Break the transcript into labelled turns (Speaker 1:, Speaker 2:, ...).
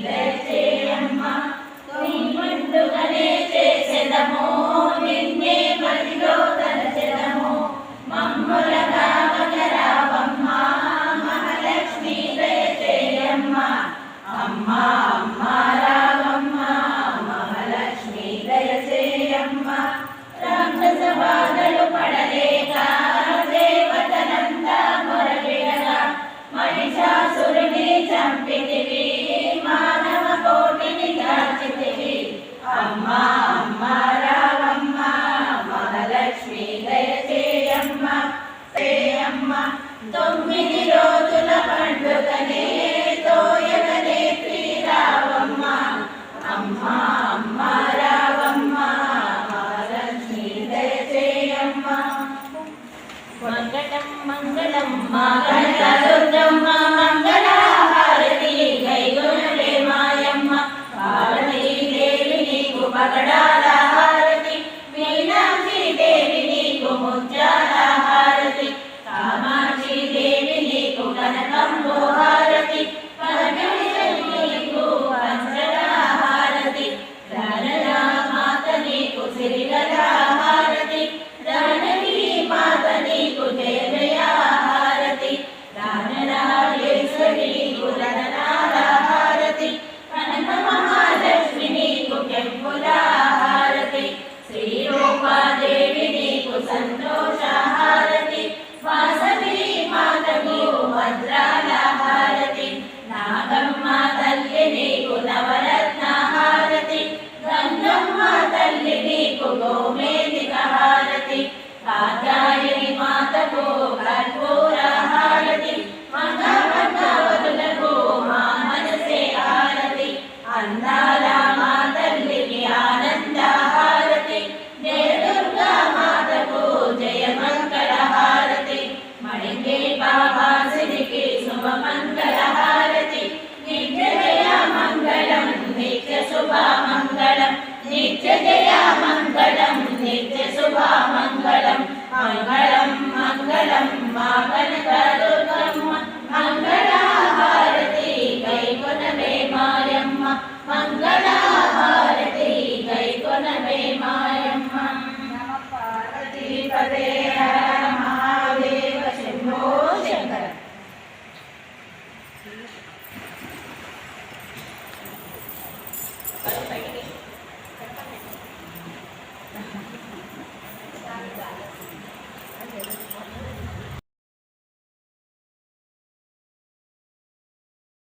Speaker 1: దయచేయమ్మ నిండుగానే చేసెదము నిన్నే మదిలో తలచెదము మమ్ములగా వగరావమ్మ మహాలక్ష్మి దయచేయమ్మ అమ్మ అమ్మ రావమ్మ మహాలక్ష్మి దయచేయమ్మ రాక్షస బాధలు పడలేక దేవతలంతా మొరపెడగా మహిషాసురుని చంపితివి మానవ కోటిని కాచితివి అమ్మ అమ్మ రావమ్మ మహాలక్ష్మి దయచేయమ్మ చేయమ్మ 9 రోజుల పండుగనే తోయగనే శ్రీరావమ్మ అమ్మ అమ్మ రావమ్మ మహాలక్ష్మి దయచేయమ్మ మంగళం మంగళం మా కనకదుర్గమ్మ